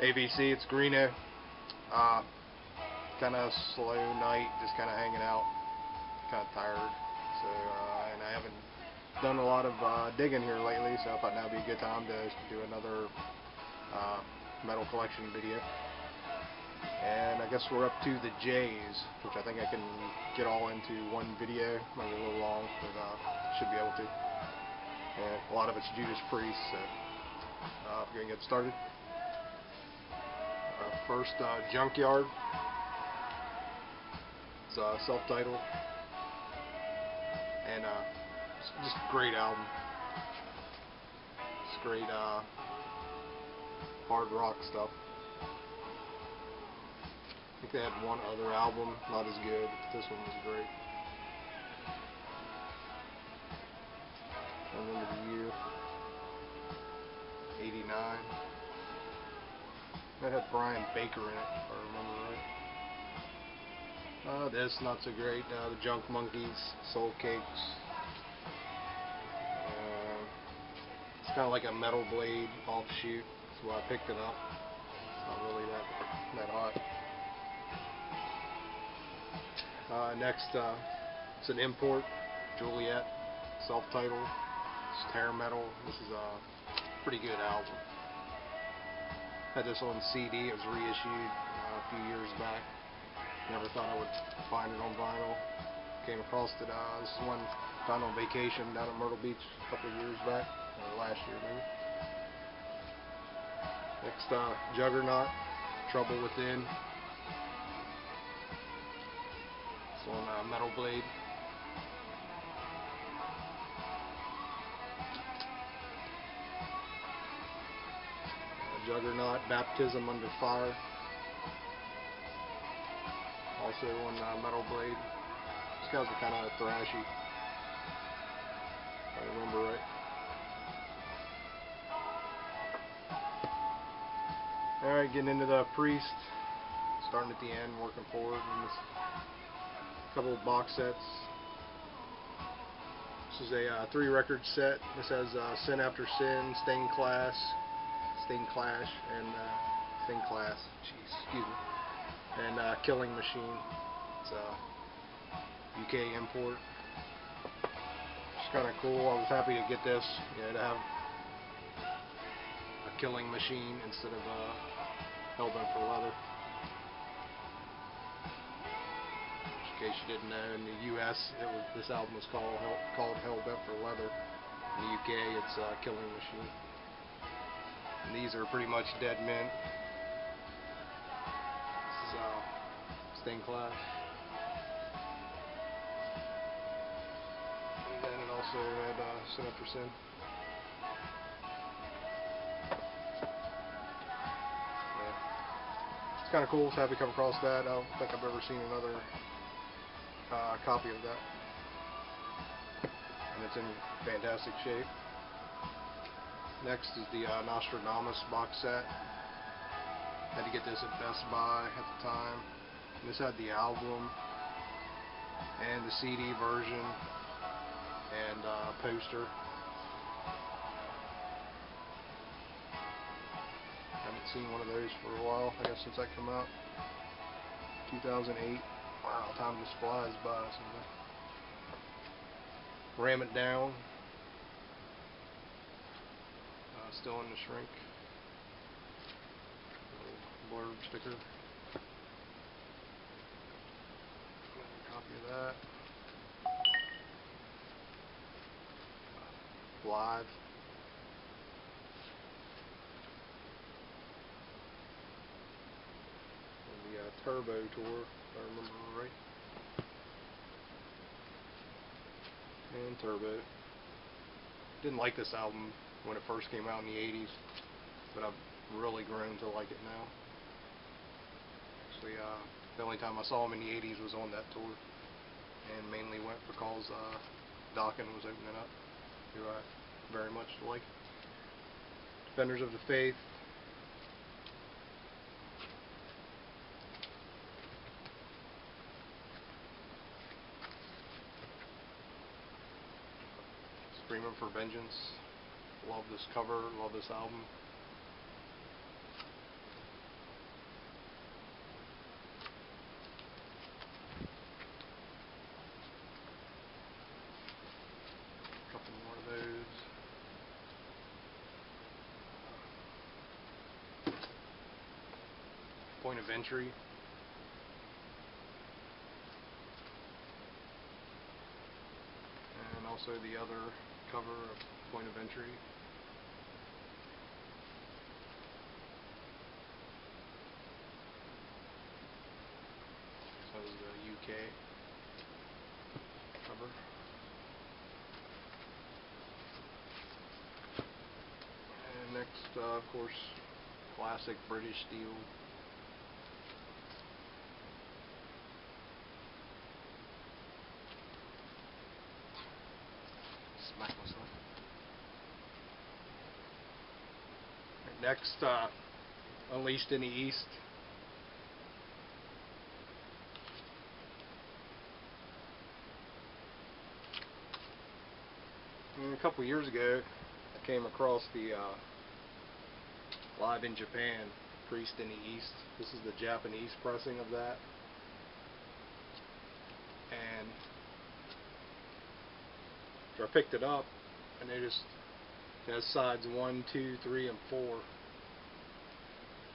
ABC, it's Greeno. Kind of slow night, just kind of hanging out, kind of tired. So, and I haven't done a lot of digging here lately, so I thought now would be a good time to do another metal collection video. And I guess we're up to the J's, which I think I can get all into one video, maybe a little long, but should be able to. And a lot of it's Judas Priest, so we're going to get started. First, Junkyard. It's self-titled, and it's just a great album. It's great hard rock stuff. I think they had one other album, not as good, but this one was great. I remember the year, 89. That had Brian Baker in it, if I remember right. This, not so great. The Junk Monkeys, Soul Cakes. It's kind of like a Metal Blade offshoot. That's why I picked it up. It's not really that hot. Next, it's an import, Juliet, self-titled. It's Terror Metal. This is a pretty good album. Had this on CD. It was reissued a few years back. Never thought I would find it on vinyl. Came across it. This is one found on vacation down at Myrtle Beach a couple of years back, or last year maybe. Next, Juggernaut, Trouble Within. It's on Metal Blade. Juggernaut, Baptism Under Fire. Also on Metal Blade. These guys are kind of thrashy, if I remember right. Alright, getting into the Priest. Starting at the end, working forward. And this couple of box sets. This is a 3-record set. This has Sin After Sin, Stained Class, and Stained Class. Jeez, excuse me. And Killing Machine. It's a UK import. It's kind of cool. I was happy to get this, to have a Killing Machine instead of Hellbent for Leather. In case you didn't know, in the US, this album was called Hellbent for Leather. In the UK, it's Killing Machine. And these are pretty much Dead Men. This is Stained Class. And then it also had Sin After Sin. Yeah. It's kind of cool. So happy to come across that. I don't think I've ever seen another copy of that. And it's in fantastic shape. Next is the Nostradamus box set. Had to get this at Best Buy at the time. And this had the album and the CD version and poster. Haven't seen one of those for a while, I guess, since that came out. 2008. Wow, time just flies by. Ram It Down. Still in the shrink. Blurb sticker. Copy of that. Live. And the Turbo Tour, if I remember right. And Turbo. Didn't like this album when it first came out in the 80s, but I've really grown to like it now. Actually, the only time I saw him in the 80s was on that tour, and mainly went because Dokken was opening up, who I very much like. Defenders of the Faith. Screaming for Vengeance. Love this cover, love this album. Point of Entry. And also the other cover of Point of Entry. So this is the UK cover. And next, of course, classic British steel. Smack myself. Right, next, Unleashed in the East. And a couple years ago, I came across the Live in Japan, Priest in the East. This is the Japanese pressing of that. And so I picked it up, I noticed it has sides 1, 2, 3, and 4.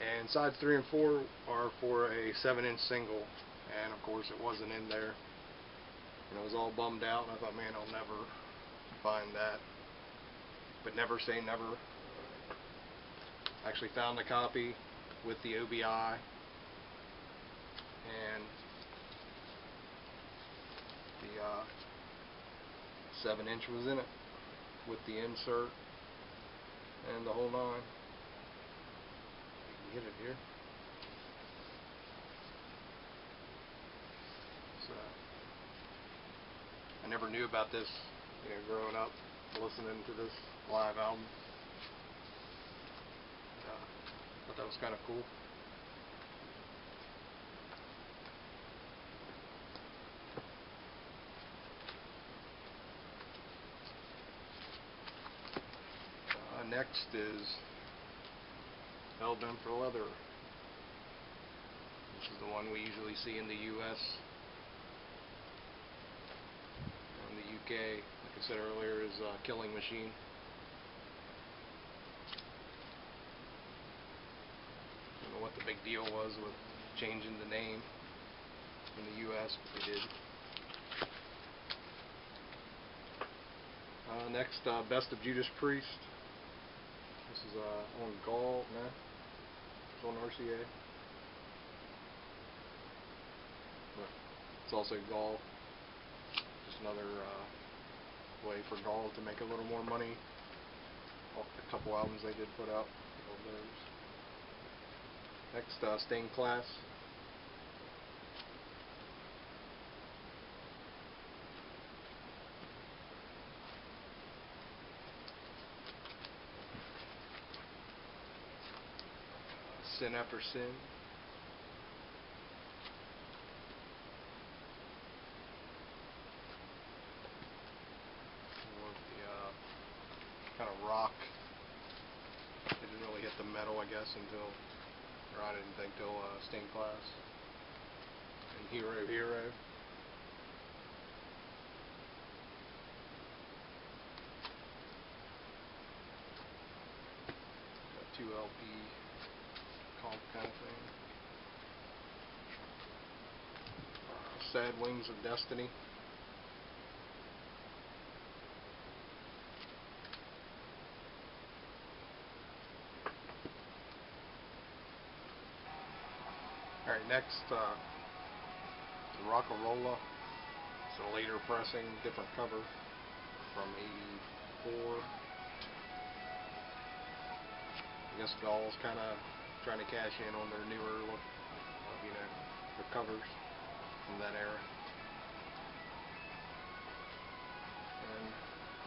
And sides 3 and 4 are for a 7-inch single. And of course it wasn't in there. And I was all bummed out, and I thought, man, I'll never find that. But never say never. Actually found a copy with the OBI, and the 7-inch was in it with the insert and the whole nine. You can get it here. So I never knew about this, growing up, listening to this live album. Thought that was kind of cool. Next is Hellbent for Leather. This is the one we usually see in the US. And the UK, like I said earlier, is Killing Machine. What the big deal was with changing the name in the US, but they did. Next, Best of Judas Priest. This is on Gall, it's on RCA. But it's also Gall. Just another way for Gall to make a little more money off the couple albums they did put out. Next, Stained Class. Sin After Sin. More of the kind of rock. It didn't really hit the metal, I guess, until, or I didn't think till Stained Class. And Hero Hero. 2 LP comp kind of thing. Sad Wings of Destiny. Alright, next, the Rock-A-Rolla. It's a later pressing, different cover from '84. I guess Gall's kind of trying to cash in on their newer look, their covers from that era. And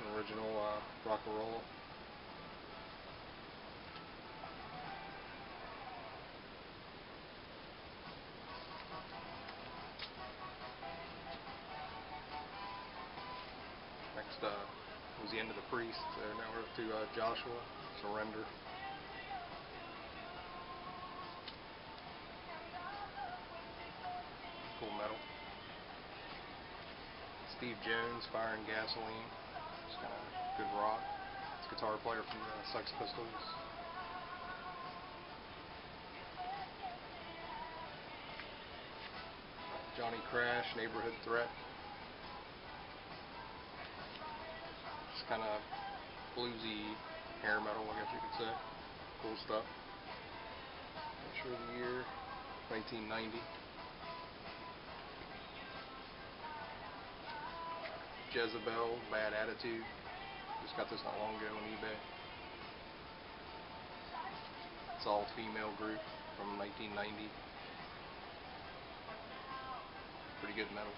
an original Rock-A-Rolla. Next was the End of the Priest. Now we're up to Joshua, Surrender. Cool metal. Steve Jones, Fire and Gasoline. It's kind of good rock. It's a guitar player from the Sex Pistols. Johnny Crash, Neighborhood Threat. It's kind of bluesy hair metal, I guess you could say. Cool stuff. Not sure the year, 1990. Jezebel, Bad Attitude. Just got this not long ago on eBay. It's all female group from 1990. Pretty good metal.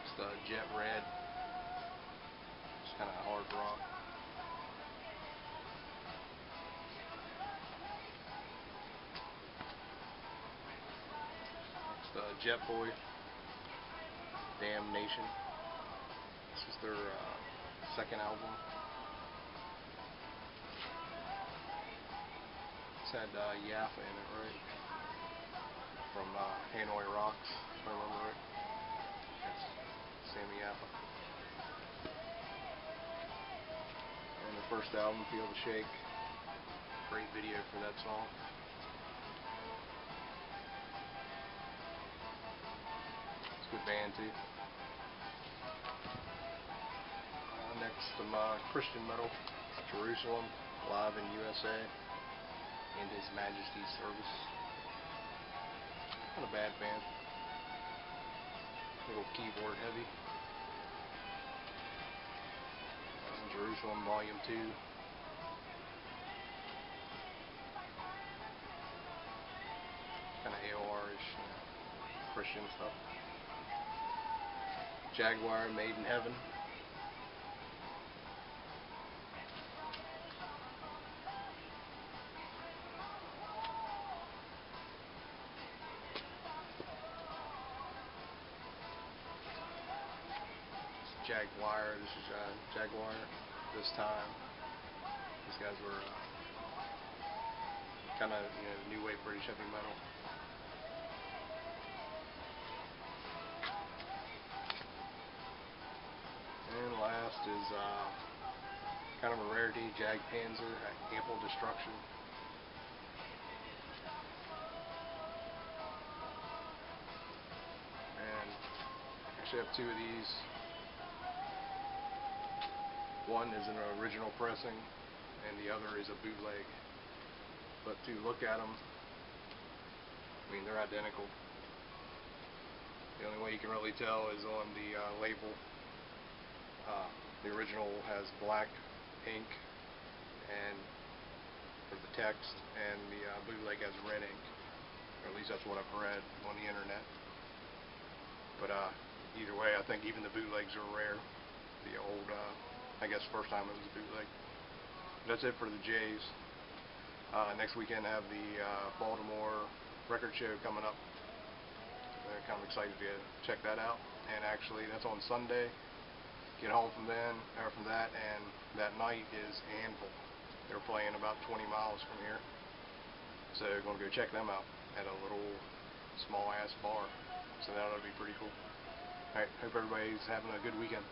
It's Jet Red. It's kind of hard rock. It's Jet Boy. Damnation. This is their second album. It's had Yaffa in it, right? From Hanoi Rocks, if I remember right. Yes, Sammy Yaffa. And the first album, Feel the Shake. Great video for that song. It's a good band too. Next, some Christian metal. Jerusalem, Live in USA, in His Majesty's Service. Not a bad band. A little keyboard heavy. Jerusalem Volume 2. Kind of AOR-ish, Christian stuff. Jaguar, Made in Heaven. Jaguar, this is Jaguar. This time, these guys were kind of new wave British heavy metal. And last is kind of a rarity, Jag Panzer, Ample Destruction. And actually I have two of these. One is an original pressing, and the other is a bootleg. But to look at them, I mean, they're identical. The only way you can really tell is on the label. The original has black ink and for the text, and the bootleg has red ink. Or at least that's what I've read on the internet. But either way, I think even the bootlegs are rare. The old, I guess first time it was a bootleg. That's it for the Jays. Next weekend I have the Baltimore record show coming up. They're kind of excited to check that out. And actually that's on Sunday. Get home from that, and that night is Anvil. They're playing about 20 miles from here. So we're going to go check them out at a little small ass bar. So that ought to be pretty cool. Alright, hope everybody's having a good weekend.